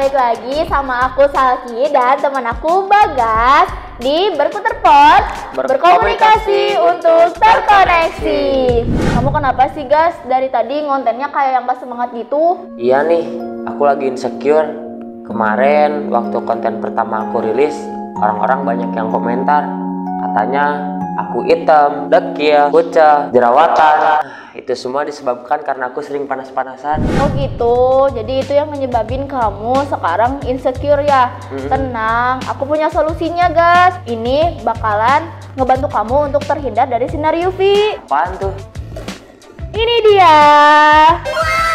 balik lagi sama aku Salki dan teman aku Bagas di Berkuterpot, berkomunikasi untuk terkoneksi. Kamu kenapa sih Gas? Dari tadi ngontennya kayak yang gak semangat gitu. Iya nih, aku lagi insecure. Kemarin waktu konten pertama aku rilis, orang-orang banyak yang komentar. Katanya aku hitam, dekil, pucat, jerawatan. Itu semua disebabkan karena aku sering panas-panasan. Oh gitu, jadi itu yang menyebabin kamu sekarang insecure ya? Tenang, aku punya solusinya Gas. Ini bakalan ngebantu kamu untuk terhindar dari sinar UV. Apaan tuh? Ini dia.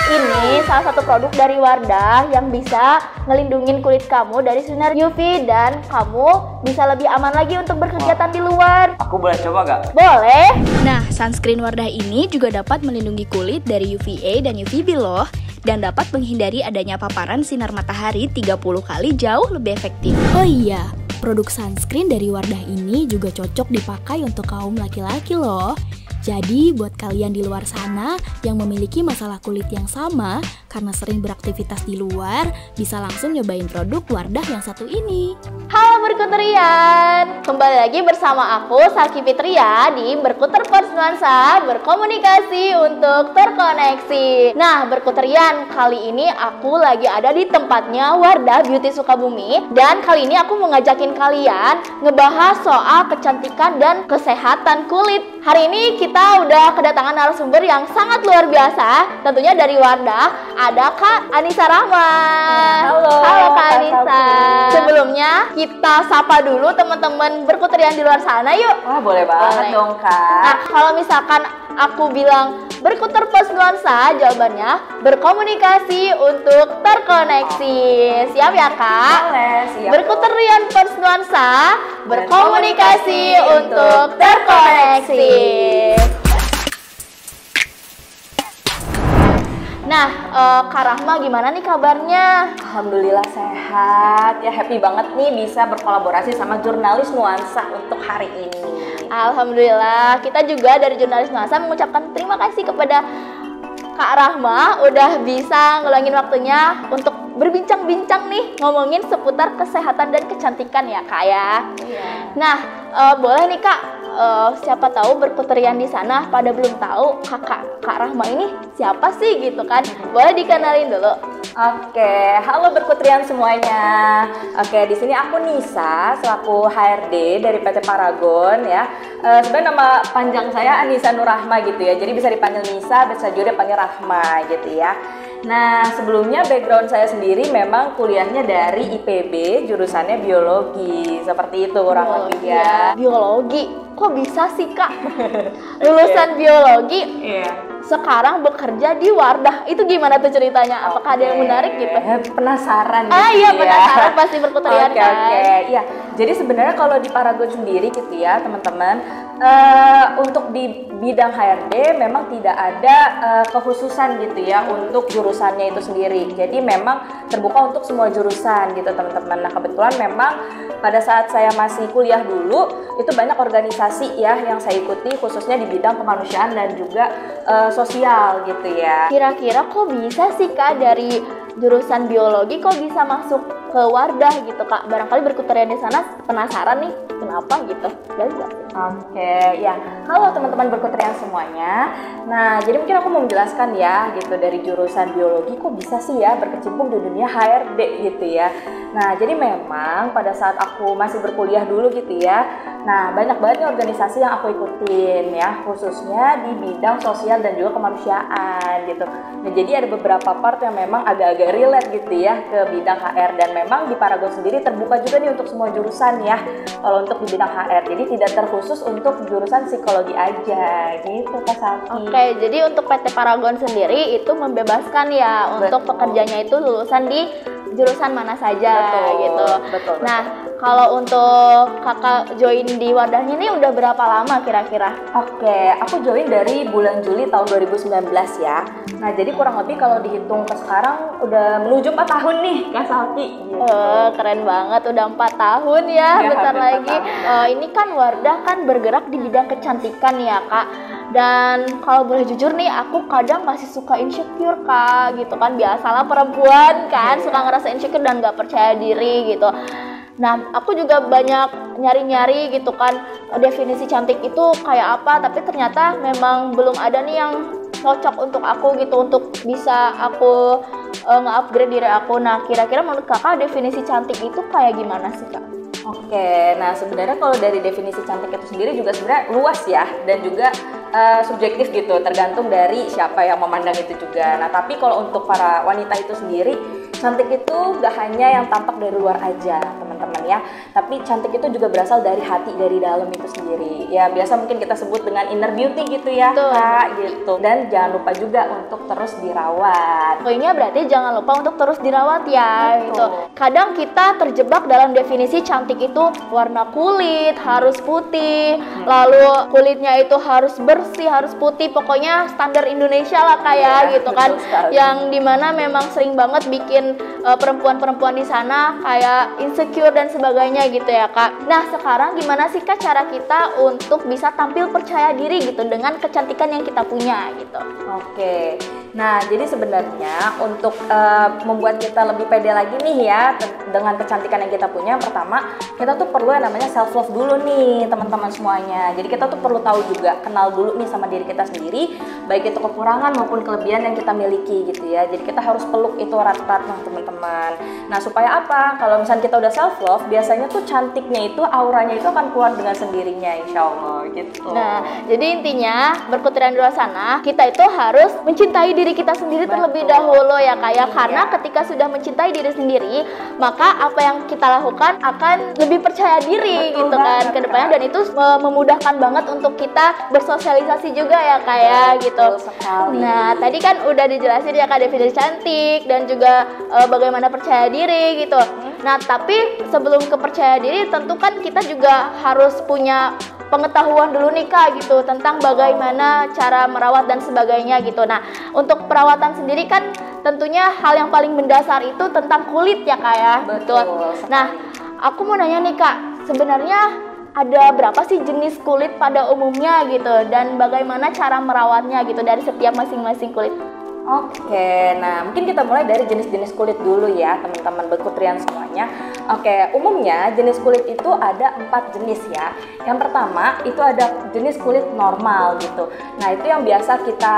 Ini salah satu produk dari Wardah yang bisa ngelindungin kulit kamu dari sinar UV dan kamu bisa lebih aman lagi untuk berkegiatan di luar. Aku boleh coba gak? Boleh. Nah, sunscreen Wardah ini juga dapat melindungi kulit dari UVA dan UVB loh, dan dapat menghindari adanya paparan sinar matahari 30 kali jauh lebih efektif. Oh iya, produk sunscreen dari Wardah ini juga cocok dipakai untuk kaum laki-laki loh. Jadi buat kalian di luar sana yang memiliki masalah kulit yang sama karena sering beraktivitas di luar, bisa langsung nyobain produk Wardah yang satu ini. Halo Berkuterian, kembali lagi bersama aku Salki Fitria di Berkuterpot Nuansa, berkomunikasi untuk terkoneksi. Nah Berkuterian, kali ini aku lagi ada di tempatnya Wardah Beauty Sukabumi. Dan kali ini aku mau ngajakin kalian ngebahas soal kecantikan dan kesehatan kulit. Hari ini kita udah kedatangan narasumber yang sangat luar biasa. Tentunya dari Wardah ada Kak Anissa Rahma. Halo Kak Anissa. Sebelumnya kita sapa dulu teman-teman Berkuterian di luar sana yuk. Wah boleh banget dong Kak. Nah kalau misalkan aku bilang Berkuterpot Nuansa, jawabannya berkomunikasi untuk terkoneksi. Siap ya Kak? Boleh, siap. Berkuterian Pos Nuansa, berkomunikasi untuk terkoneksi. Nah, Kak Rahma gimana nih kabarnya? Alhamdulillah sehat. Ya happy banget nih bisa berkolaborasi sama jurnalis Nuansa untuk hari ini. Alhamdulillah, kita juga dari jurnalis Nuansa mengucapkan terima kasih kepada Kak Rahma udah bisa ngeluangin waktunya untuk berbincang-bincang nih ngomongin seputar kesehatan dan kecantikan ya Kak ya. Iya. Nah, boleh nih Kak, siapa tahu Berkuterian di sana pada belum tahu Kak Rahma ini siapa sih gitu kan? Boleh dikenalin dulu. Oke, halo Berkuterian semuanya. Oke, di sini aku Nisa selaku HRD dari PT Paragon ya. Sebenarnya nama panjang saya Anissa Nur Rahma gitu ya. Jadi bisa dipanggil Nisa, bisa juga dipanggil Rahma gitu ya. Nah, sebelumnya background saya sendiri memang kuliahnya dari IPB, jurusannya biologi. Seperti itu kurang lebih ya. Biologi, kok bisa sih Kak? Lulusan biologi, sekarang bekerja di Wardah. Itu gimana tuh ceritanya? Apakah ada yang menarik gitu? Penasaran gitu Iya, ya. penasaran pasti Berkuterian kan? Oke. Iya, jadi sebenarnya kalau di Paragon sendiri gitu ya teman-teman, untuk di bidang HRD memang tidak ada kekhususan gitu ya untuk jurusannya itu sendiri. Jadi memang terbuka untuk semua jurusan gitu teman-teman. Nah kebetulan memang pada saat saya masih kuliah dulu itu banyak organisasi ya yang saya ikuti khususnya di bidang kemanusiaan dan juga sosial gitu ya. Kira-kira kok bisa sih Kak dari jurusan biologi kok bisa masuk ke Wardah gitu Kak? Barangkali Berkuterian di sana penasaran nih kenapa gitu? Oke, ya. Halo teman-teman Berkuterian semuanya. Nah, jadi mungkin aku mau menjelaskan ya gitu dari jurusan biologi kok bisa sih ya berkecimpung di dunia HRD gitu ya. Nah, jadi memang pada saat aku masih berkuliah dulu gitu ya. Nah, banyak banget nih organisasi yang aku ikutin ya, khususnya di bidang sosial dan juga kemanusiaan gitu. Nah, jadi ada beberapa part yang memang agak-agak relate gitu ya ke bidang HR dan memang di Paragon sendiri terbuka juga nih untuk semua jurusan ya. Kalau untuk di bidang HR, jadi tidak terkhusus untuk jurusan psikologi aja gitu Kak Salki. Oke, jadi untuk PT Paragon sendiri itu membebaskan ya untuk pekerjanya itu lulusan di jurusan mana saja gitu. Betul. Nah, kalau untuk kakak join di Wardahnya ini udah berapa lama kira-kira? Oke, aku join dari bulan Juli tahun 2019 ya. Nah, jadi kurang lebih kalau dihitung ke sekarang udah menuju 4 tahun nih Kak Salki. Gitu. Keren banget, udah 4 tahun ya, bentar lagi. Ini kan Wardah kan bergerak di bidang kecantikan ya Kak. Dan kalau boleh jujur nih, aku kadang masih suka insecure Kak, gitu kan. Biasalah perempuan kan, suka ngerasa insecure dan gak percaya diri gitu. Nah, aku juga banyak nyari-nyari gitu kan, definisi cantik itu kayak apa, tapi ternyata memang belum ada nih yang cocok untuk aku gitu, untuk bisa aku nge-upgrade diri aku. Nah, kira-kira menurut kakak definisi cantik itu kayak gimana sih Kak? Oke, nah sebenarnya kalau dari definisi cantik itu sendiri juga sebenarnya luas ya, dan juga subjektif gitu, tergantung dari siapa yang memandang itu juga. Nah, tapi kalau untuk para wanita itu sendiri, cantik itu gak hanya yang tampak dari luar aja teman-teman ya, tapi cantik itu juga berasal dari hati, dari dalam itu sendiri ya. Biasa mungkin kita sebut dengan inner beauty gitu ya Kak, gitu. Dan jangan lupa juga untuk terus dirawat. Poinnya berarti jangan lupa untuk terus dirawat ya. Gitu. Kadang kita terjebak dalam definisi cantik itu warna kulit harus putih, lalu kulitnya itu harus bersih, harus putih, pokoknya standar Indonesia lah kayak gitu kan, yang dimana memang sering banget bikin perempuan-perempuan di sana kayak insecure dan sebagainya gitu ya Kak. Nah, sekarang gimana sih Kak cara kita untuk bisa tampil percaya diri gitu dengan kecantikan yang kita punya gitu? Oke, nah jadi sebenarnya untuk membuat kita lebih pede lagi nih ya dengan kecantikan yang kita punya, pertama kita tuh perlu yang namanya self love dulu nih teman-teman semuanya. Jadi kita tuh perlu tahu juga, kenal dulu nih sama diri kita sendiri, baik itu kekurangan maupun kelebihan yang kita miliki gitu ya. Jadi kita harus peluk itu erat-erat teman-teman. Nah, supaya apa? Kalau misalnya kita udah self love, biasanya tuh cantiknya itu, auranya itu akan keluar dengan sendirinya insya Allah gitu. Nah, jadi intinya berkuturian di luar sana, kita itu harus mencintai diri kita sendiri terlebih dahulu ya Kak ya. Karena ketika sudah mencintai diri sendiri, maka apa yang kita lakukan akan lebih percaya diri gitu kan ke depannya, dan itu memudahkan banget untuk kita bersosialisasi juga ya Kak ya gitu. Nah, tadi kan udah dijelasin ya Kak definisi cantik dan juga bagaimana percaya diri gitu. Nah, tapi sebelum ke percaya diri tentu kan kita juga harus punya pengetahuan dulu nih Kak gitu tentang bagaimana cara merawat dan sebagainya gitu. Nah, untuk perawatan sendiri kan tentunya hal yang paling mendasar itu tentang kulit ya Kak ya. Betul. Nah, aku mau nanya nih Kak, sebenarnya ada berapa sih jenis kulit pada umumnya gitu, dan bagaimana cara merawatnya gitu dari setiap masing-masing kulit? Oke, nah mungkin kita mulai dari jenis-jenis kulit dulu ya teman-teman berkutrian semuanya. Oke, umumnya jenis kulit itu ada 4 jenis ya. Yang pertama itu ada jenis kulit normal gitu. Nah, itu yang biasa kita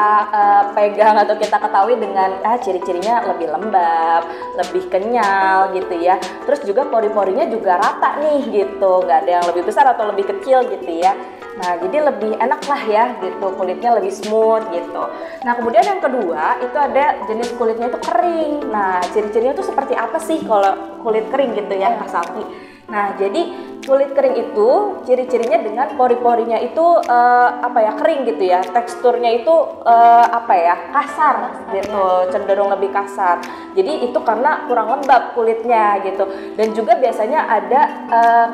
pegang atau kita ketahui dengan ciri-cirinya lebih lembab, lebih kenyal gitu ya. Terus juga pori-porinya juga rata nih gitu, nggak ada yang lebih besar atau lebih kecil gitu ya. Nah, jadi lebih enak lah ya gitu, kulitnya lebih smooth gitu. Nah, kemudian yang kedua itu ada jenis kulitnya itu kering. Nah, ciri-cirinya itu seperti apa sih kalau kulit kering gitu ya Kak Safi? Nah, jadi kulit kering itu ciri-cirinya dengan pori-porinya itu kering gitu ya. Teksturnya itu kasar gitu, cenderung lebih kasar. Jadi itu karena kurang lembab kulitnya gitu. Dan juga biasanya ada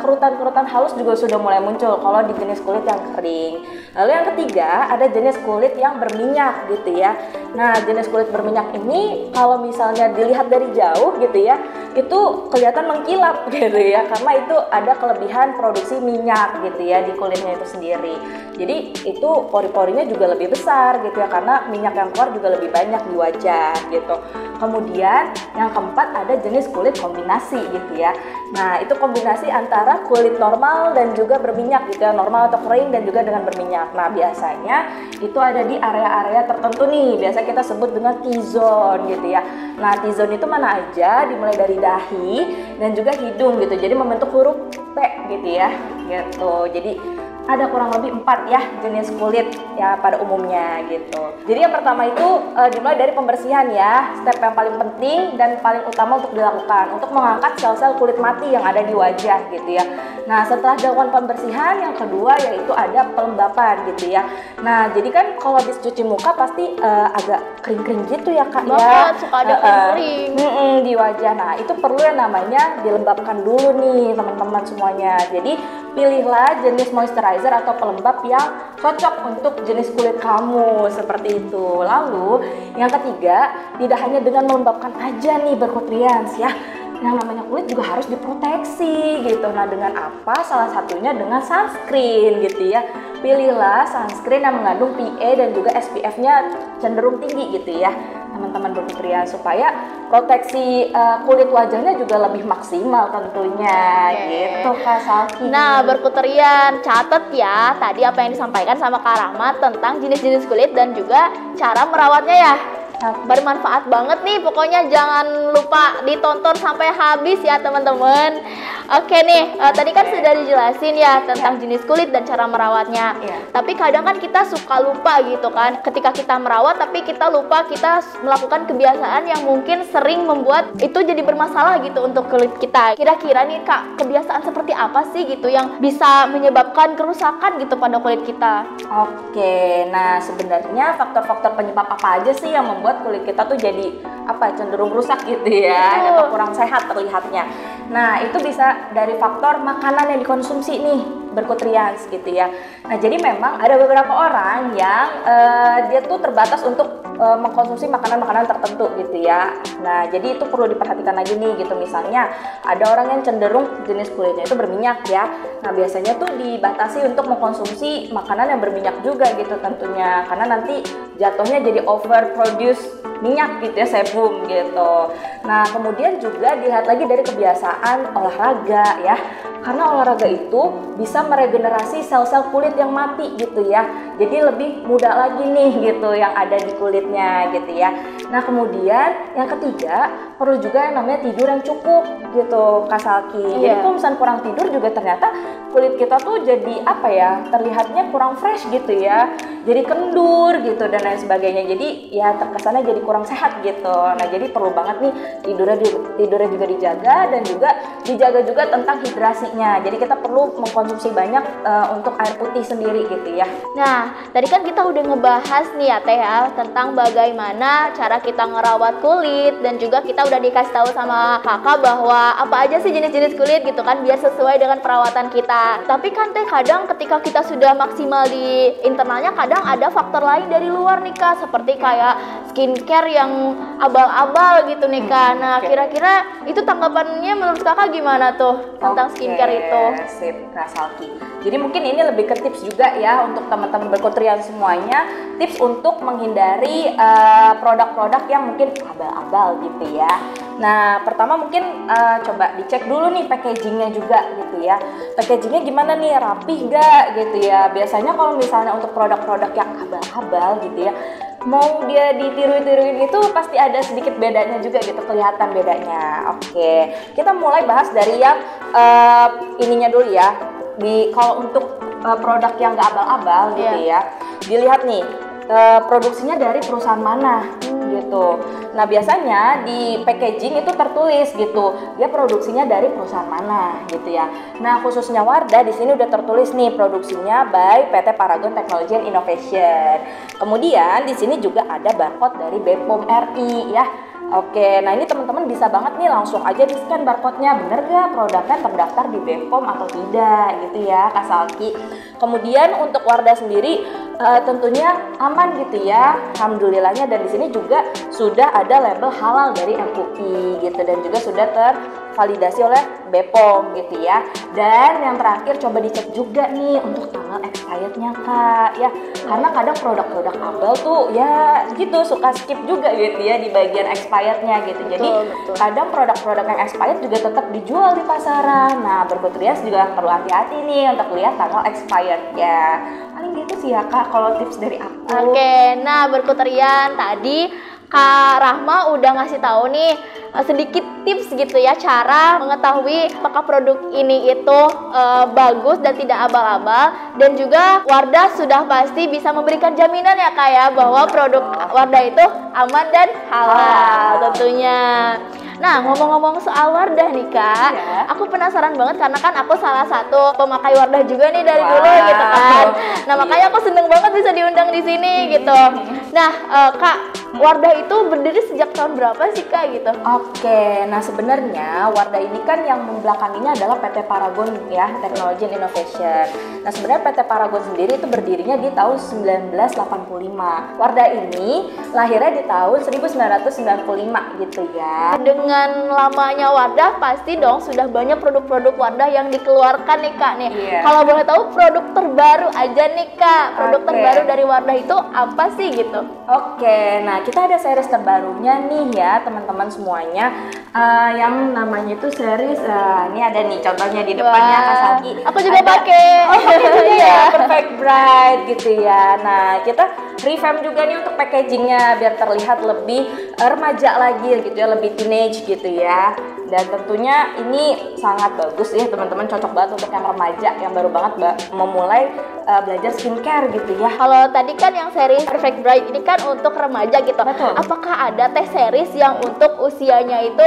kerutan-kerutan halus juga sudah mulai muncul kalau di jenis kulit yang kering. Lalu yang ketiga ada jenis kulit yang berminyak gitu ya. Nah, jenis kulit berminyak ini kalau misalnya dilihat dari jauh gitu ya, itu kelihatan mengkilap gitu ya, karena itu ada kelebihan produksi minyak gitu ya di kulitnya itu sendiri. Jadi itu pori-porinya juga lebih besar gitu ya, karena minyak yang keluar juga lebih banyak di wajah gitu. Kemudian yang keempat ada jenis kulit kombinasi gitu ya. Nah, itu kombinasi antara kulit normal dan juga berminyak gitu ya, normal atau kering dan juga dengan berminyak. Nah, biasanya itu ada di area-area tertentu nih, biasa kita sebut dengan T-zone gitu ya. Nah, T-zone itu mana aja, dimulai dari dahi dan juga hidung gitu, jadi membentuk huruf P gitu ya gitu. Jadi ada kurang lebih 4 ya jenis kulit ya pada umumnya gitu. Jadi yang pertama itu dimulai dari pembersihan ya, step yang paling penting dan paling utama untuk dilakukan untuk mengangkat sel-sel kulit mati yang ada di wajah gitu ya. Nah, setelah dilakukan pembersihan, yang kedua yaitu ada pelembapan gitu ya. Nah, jadi kan kalau habis cuci muka pasti agak kering-kering gitu ya Kak ya. Suka ada kering di wajah. Nah, itu perlu yang namanya dilembabkan dulu nih teman-teman semuanya. Jadi pilihlah jenis moisturizer atau pelembab yang cocok untuk jenis kulit kamu seperti itu. Lalu yang ketiga, tidak hanya dengan melembabkan aja nih berkutrians ya. yang namanya kulit juga harus diproteksi gitu. Nah, dengan apa? Salah satunya dengan sunscreen gitu ya. Pilihlah sunscreen yang mengandung PA dan juga SPF-nya cenderung tinggi gitu ya, teman-teman berputria, supaya proteksi kulit wajahnya juga lebih maksimal tentunya. Gitu Kak Salki. Nah, berkuterian, catat ya tadi apa yang disampaikan sama Kak Rahma tentang jenis-jenis kulit dan juga cara merawatnya ya. Bermanfaat banget nih, pokoknya jangan lupa ditonton sampai habis ya teman-teman. Oke nih, tadi kan sudah dijelasin ya tentang jenis kulit dan cara merawatnya. Tapi kadang kan kita suka lupa gitu kan, ketika kita merawat tapi kita lupa kita melakukan kebiasaan yang mungkin sering membuat itu jadi bermasalah gitu untuk kulit kita. Kira-kira nih Kak, kebiasaan seperti apa sih gitu yang bisa menyebabkan kerusakan gitu pada kulit kita? Oke, nah sebenarnya faktor-faktor penyebab apa aja sih yang membuat kulit kita tuh jadi cenderung rusak gitu ya, atau kurang sehat terlihatnya. Nah, itu bisa dari faktor makanan yang dikonsumsi nih, berkutrians gitu ya. Nah, jadi memang ada beberapa orang yang dia tuh terbatas untuk mengkonsumsi makanan-makanan tertentu gitu ya. Nah, jadi itu perlu diperhatikan lagi nih gitu. Misalnya ada orang yang cenderung jenis kulitnya itu berminyak ya. Nah, biasanya tuh dibatasi untuk mengkonsumsi makanan yang berminyak juga gitu tentunya, karena nanti jatuhnya jadi overproduce minyak gitu ya, sebum gitu. Nah, kemudian juga dilihat lagi dari kebiasaan olahraga ya, karena olahraga itu bisa meregenerasi sel-sel kulit yang mati gitu ya, jadi lebih muda lagi nih gitu yang ada di kulitnya gitu ya. Nah, kemudian yang ketiga perlu juga yang namanya tidur yang cukup gitu Kak Salki. Jadi kalau misalnya kurang tidur juga ternyata kulit kita tuh jadi terlihatnya kurang fresh gitu ya, jadi kendur gitu dan lain sebagainya. Jadi ya terkesannya jadi kurang sehat gitu. Nah, jadi perlu banget nih tidurnya juga dijaga, dan juga dijaga juga tentang hidrasinya. Jadi kita perlu mengkonsumsi banyak untuk air putih sendiri gitu ya. Nah, tadi kan kita udah ngebahas nih ya Teh ya, tentang bagaimana cara kita ngerawat kulit, dan juga kita udah dikasih tahu sama kakak bahwa apa aja sih jenis-jenis kulit gitu kan, biar sesuai dengan perawatan kita. Tapi kan Teh, kadang ketika kita sudah maksimal di internalnya, kadang ada faktor lain dari luar nih Kak, seperti kayak skincare yang abal-abal gitu nih Kak. Nah, kira-kira itu tanggapannya menurut kakak gimana tuh tentang skincare itu? Sip Kak Salki. Jadi mungkin ini lebih ke tips juga ya untuk teman-teman berkutrian semuanya, tips untuk menghindari produk-produk yang mungkin abal-abal gitu ya. Nah, pertama mungkin coba dicek dulu nih packagingnya juga gitu ya. Packagingnya gimana nih, rapih gak gitu ya. Biasanya kalau misalnya untuk produk-produk yang abal-abal gitu ya, mau dia ditiru-tiruin itu pasti ada sedikit bedanya juga gitu, kelihatan bedanya. Oke, kita mulai bahas dari yang ininya dulu ya. Kalau untuk produk yang nggak abal-abal gitu ya, dilihat nih produksinya dari perusahaan mana gitu. Nah, biasanya di packaging itu tertulis gitu, dia produksinya dari perusahaan mana gitu ya. Nah, khususnya Wardah di sini udah tertulis nih produksinya by PT Paragon Technology and Innovation. Kemudian di sini juga ada barcode dari BPOM RI ya. Oke, nah ini teman-teman bisa banget nih langsung aja di-scan barcode-nya, bener gak produknya terdaftar di BPOM atau tidak gitu ya Kak Salki. Kemudian untuk Wardah sendiri tentunya aman gitu ya, alhamdulillahnya, dan di sini juga sudah ada label halal dari MUI gitu, dan juga sudah tervalidasi oleh BPOM gitu ya. Dan yang terakhir coba dicek juga nih untuk tanggal expirednya Kak ya, karena kadang produk-produk abal tuh ya gitu suka skip juga gitu ya di bagian expirednya gitu. Jadi kadang produk-produk yang expired juga tetap dijual di pasaran. Nah, berkutrias juga perlu hati-hati nih untuk lihat tanggal expired ya. Paling gitu sih ya Kak kalau tips dari aku. Oke, nah berkuterian tadi Kak Rahma udah ngasih tahu nih sedikit tips gitu ya, cara mengetahui apakah produk ini itu bagus dan tidak abal-abal, dan juga Wardah sudah pasti bisa memberikan jaminan ya Kak ya, bahwa produk Wardah itu aman dan halal tentunya. Nah, ngomong-ngomong soal Wardah nih Kak, aku penasaran banget karena kan aku salah satu pemakai Wardah juga nih dari dulu gitu kan. Nah, makanya aku seneng banget bisa diundang di sini gitu. Nah, Kak, Wardah itu berdiri sejak tahun berapa sih Kak gitu? Oke, nah sebenarnya Wardah ini kan yang membelakanginya adalah PT Paragon ya, Technology and Innovation. Nah sebenarnya PT Paragon sendiri itu berdirinya di tahun 1985. Wardah ini lahirnya di tahun 1995 gitu ya. Dengan lamanya Wardah pasti dong sudah banyak produk-produk Wardah yang dikeluarkan nih Kak nih. Iya. Kalau boleh tahu produk terbaru aja nih Kak, produk Oke. terbaru dari Wardah itu apa sih gitu? Oke, nah kita ada series terbarunya nih ya teman-teman semuanya, yang namanya itu series, ini ada nih contohnya di depannya Wah, Kak Salki. aku juga Ada- pakai. Oh, pakai juga Iya. ya, Perfect Bride gitu ya. Nah kita revamp juga nih untuk packagingnya biar terlihat lebih remaja lagi gitu ya, lebih teenage gitu ya. Dan tentunya ini sangat bagus ya teman-teman, cocok banget untuk yang remaja yang baru banget memulai belajar skincare gitu ya. Kalau tadi kan yang series Perfect Bride ini kan untuk remaja gitu. Betul. Apakah ada teh series yang untuk usianya itu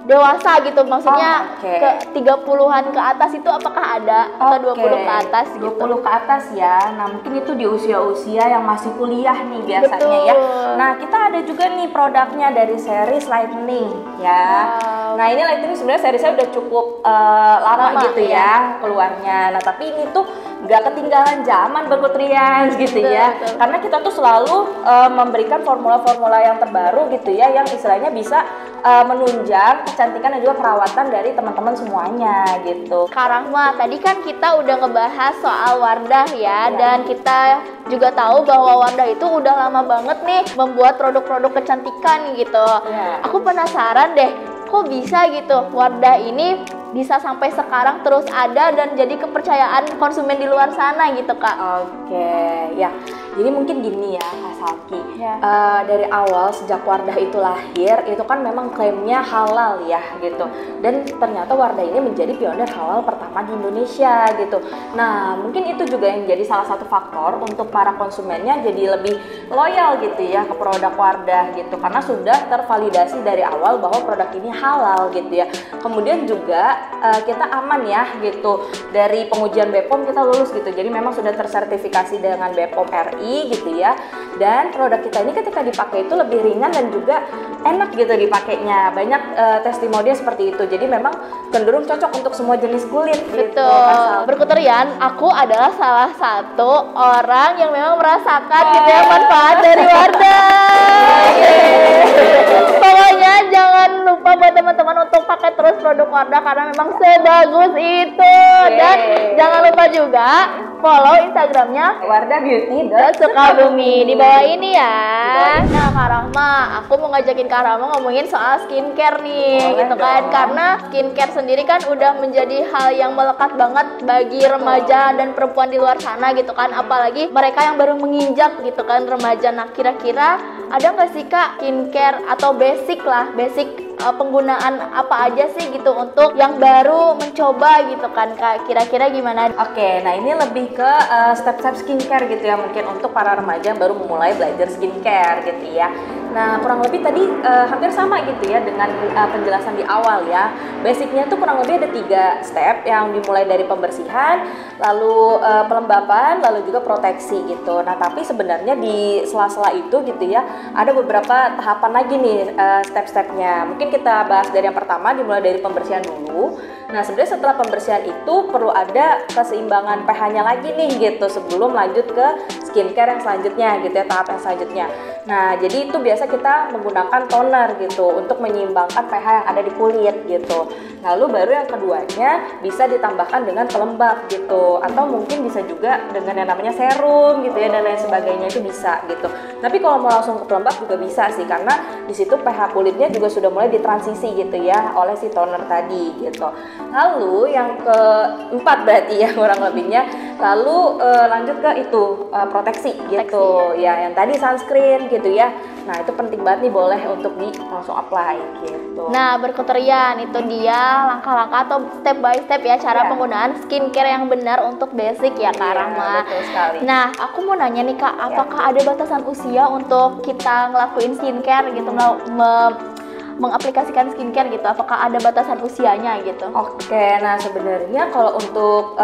dewasa gitu? Maksudnya Oh, oke. ke 30-an ke atas itu apakah ada? Atau 20 ke atas gitu? 20 ke atas ya. Nah, mungkin itu di usia-usia yang masih kuliah nih biasanya ya. Betul. Nah, kita ada juga nih produknya dari series Lightning ya. Wow. Nah, ini Lightning sebenarnya seriesnya udah cukup lama Lama, gitu ya keluarnya. Nah, tapi ini tuh nggak ketinggalan zaman berkutrian gitu Betul, ya. betul. Karena kita tuh selalu memberikan formula-formula yang terbaru gitu ya, yang istilahnya bisa menunjang kecantikan dan juga perawatan dari teman-teman semuanya gitu. Sekarang mah tadi kan kita udah ngebahas soal Wardah ya, Iya. dan kita juga tahu bahwa Wardah itu udah lama banget nih membuat produk-produk kecantikan gitu. Iya. Aku penasaran deh, kok bisa gitu Wardah ini bisa sampai sekarang terus ada dan jadi kepercayaan konsumen di luar sana gitu Kak. Oke, ya. Jadi mungkin gini ya, Kak Salki. Ya. Dari awal sejak Wardah itu lahir, itu kan memang klaimnya halal ya gitu. Dan ternyata Wardah ini menjadi pionir halal pertama di Indonesia gitu. Nah, mungkin itu juga yang jadi salah satu faktor untuk para konsumennya jadi lebih loyal gitu ya ke produk Wardah gitu. Karena sudah tervalidasi dari awal bahwa produk ini halal gitu ya. Kemudian juga kita aman ya gitu, dari pengujian BPOM kita lulus gitu, jadi memang sudah tersertifikasi dengan BPOM RI gitu ya. Dan produk kita ini ketika dipakai itu lebih ringan dan juga enak gitu dipakainya. Banyak testimoni seperti itu, jadi memang cenderung cocok untuk semua jenis kulit gitu, Kak Betul. Salki. Berkuterian, aku adalah salah satu orang yang memang merasakan gitu ya manfaat dari Wardah. Pokoknya jangan lupa buat teman-teman untuk pakai terus produk Wardah karena memang sebagus itu. Dan jangan lupa juga follow Instagramnya Wardah Beauty Sukabumi di bawah ini ya. Nah Kak Rahma, aku mau ngajakin Kak Rahma ngomongin soal skincare nih. Boleh gitu kan, dong. karena skincare sendiri kan udah menjadi hal yang melekat banget bagi remaja dan perempuan di luar sana gitu kan, apalagi mereka yang baru menginjak gitu kan remaja. Nah kira-kira ada nggak sih Kak skincare atau basic penggunaan apa aja sih gitu untuk yang baru mencoba gitu kan Kak, kira-kira gimana? Oke, nah ini lebih ke step-step skincare gitu ya, mungkin untuk para remaja yang baru memulai belajar skincare gitu ya. Nah kurang lebih tadi hampir sama gitu ya dengan penjelasan di awal ya. Basicnya tuh kurang lebih ada 3 step, yang dimulai dari pembersihan, lalu pelembapan, lalu juga proteksi gitu. Nah tapi sebenarnya di sela-sela itu gitu ya, ada beberapa tahapan lagi nih step-stepnya. Mungkin kita bahas dari yang pertama, dimulai dari pembersihan dulu. Nah sebenarnya setelah pembersihan itu perlu ada keseimbangan pH-nya lagi nih gitu, sebelum lanjut ke skincare yang selanjutnya gitu ya, tahap yang selanjutnya. Nah jadi itu biasa kita menggunakan toner gitu untuk menyeimbangkan pH yang ada di kulit gitu. Lalu baru yang keduanya bisa ditambahkan dengan pelembab gitu, atau mungkin bisa juga dengan yang namanya serum gitu ya, dan lain sebagainya, itu bisa gitu. Tapi kalau mau langsung ke pelembab juga bisa sih, karena di situ pH kulitnya juga sudah mulai ditransisi gitu ya oleh si toner tadi gitu. Lalu yang keempat berarti ya kurang lebihnya, lalu lanjut ke itu proteksi gitu ya, yang tadi sunscreen gitu ya. Nah itu penting banget nih, boleh untuk langsung apply gitu. Nah, berkuterian itu dia langkah-langkah atau step by step ya cara Iya. penggunaan skincare yang benar untuk basic ya Kak Iya, Rahma. betul sekali. Nah, aku mau nanya nih Kak, apakah ada batasan usia untuk kita ngelakuin skincare gitu, mengaplikasikan skincare gitu? Apakah ada batasan usianya gitu? Oke, nah sebenarnya kalau untuk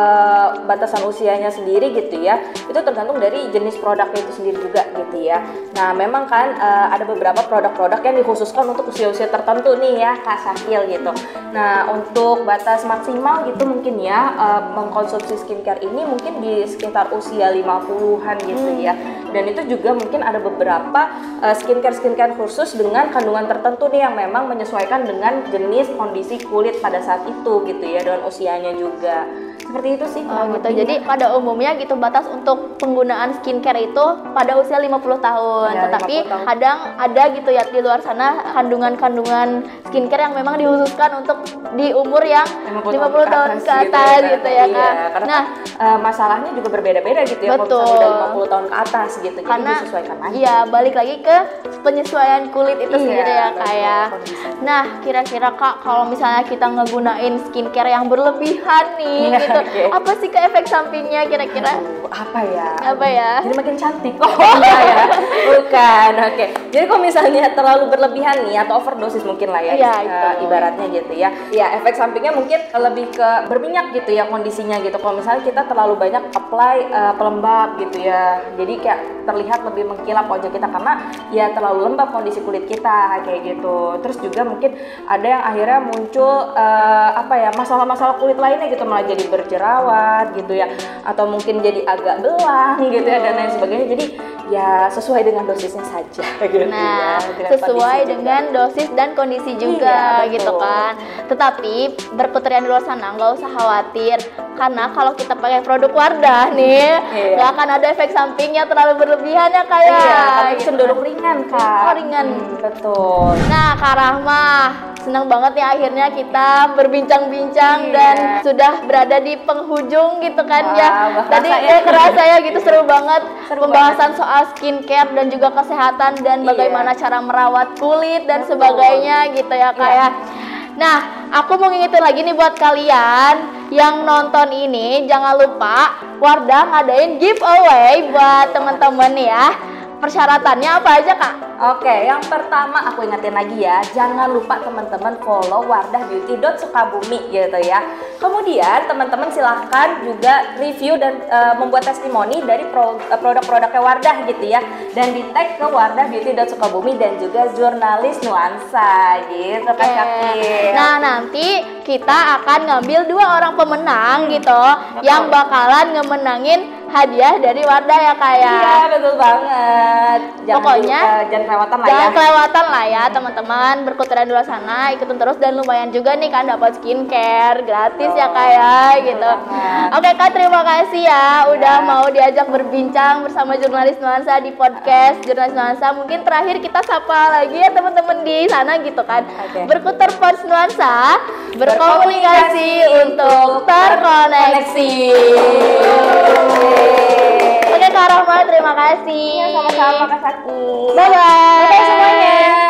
batasan usianya sendiri gitu ya, itu tergantung dari jenis produknya itu sendiri juga gitu ya. Nah memang kan ada beberapa produk-produk yang dikhususkan untuk usia-usia tertentu nih ya Kak Syakil gitu. Nah untuk batas maksimal gitu mungkin ya mengkonsumsi skincare ini mungkin di sekitar usia 50-an gitu ya. Dan itu juga mungkin ada beberapa skincare khusus dengan kandungan tertentu nih yang memang menyesuaikan dengan jenis kondisi kulit pada saat itu gitu ya, dengan usianya juga. Seperti itu sih. Gitu. Jadi pada umumnya gitu batas untuk penggunaan skincare itu pada usia 50 tahun. Ya, Tetapi 50 tahun. kadang ada gitu ya di luar sana kandungan-kandungan skincare yang memang dikhususkan untuk di umur yang 50 tahun ke atas gitu ya Iya, Kak. karena Nah, masalahnya juga berbeda-beda gitu ya. Betul. Kalau misalnya udah 50 tahun ke atas gitu, jadi karena disesuaikan lagi. iya balik lagi ke penyesuaian kulit itu Iya, sendiri ya betul, Kak ya. kondisi. Nah, kira-kira Kak kalau misalnya kita ngegunain skincare yang berlebihan nih Iya, gitu, oke. apa sih Kak efek sampingnya kira-kira? Apa ya? Apa ya? Jadi makin cantik. Oh enggak ya? Bukan. Oke. Jadi kalau misalnya terlalu berlebihan nih atau overdosis mungkin lah ya, Iya, itu. ibaratnya gitu ya. Ya efek sampingnya mungkin lebih ke berminyak gitu ya kondisinya gitu. Kalau misalnya kita terlalu banyak apply pelembab gitu ya. Jadi kayak terlihat lebih mengkilap wajah kita karena ya terlalu lembab kondisi kulit kita kayak gitu. Terus juga mungkin ada yang akhirnya muncul masalah-masalah kulit lainnya gitu, malah jadi berjerawat gitu ya, atau mungkin jadi agak belang gitu ya dan lain sebagainya. Jadi ya sesuai dengan dosisnya saja gitu Nah, ya, sesuai kondisi dengan dosis dan kondisi juga Iya, gitu betul. kan. Tetapi berputerian di luar sana nggak usah khawatir karena kalau kita pakai produk Wardah nih Iya. nggak akan ada efek sampingnya terlalu berlebihan ya kayak. Iya, tapi cenderung ringan Kak. Oh, ringan. Betul. Nah, Kak Rahmah, senang banget nih akhirnya kita berbincang-bincang Iya. dan sudah berada di penghujung gitu kan ya. Wah, Tadi kerasa ya. kerasa ya gitu seru banget Seru pembahasan soal skincare dan juga kesehatan dan Iya. bagaimana cara merawat kulit dan Betul. sebagainya gitu ya Kak Iya. ya. Nah, aku mau ngingetin lagi nih buat kalian yang nonton ini, jangan lupa Wardah ngadain giveaway buat teman-teman ya. Persyaratannya apa aja Kak? Oke, yang pertama aku ingetin lagi ya, jangan lupa teman-teman follow wardahbeauty.sukabumi gitu ya. Kemudian teman-teman silahkan juga review dan membuat testimoni dari produk-produknya Wardah gitu ya, dan di tag ke wardahbeauty.sukabumi dan juga jurnalis nuansa gitu Kak Syakil. Nah, nanti kita akan ngambil 2 orang pemenang gitu yang bakalan ngemenangin hadiah dari Wardah ya Kak ya. Iya betul banget. Pokoknya jangan kelewatan lah ya. Jangan kelewatan lah ya teman-teman, berkuterian di luar sana, ikutin terus dan lumayan juga nih kan dapat skincare gratis ya Kak ya gitu. banget. Oke Kak, terima kasih ya udah mau diajak berbincang bersama jurnalis nuansa di podcast Jurnalis Nuansa. Mungkin terakhir kita sapa lagi ya teman-teman di sana gitu kan. Oke. Berkuter Pers Nuansa, berkomunikasi untuk terkoneksi. Oke Kak Rahma, terima kasih. Sama-sama Kak Saki. Bye-bye. Bye semuanya.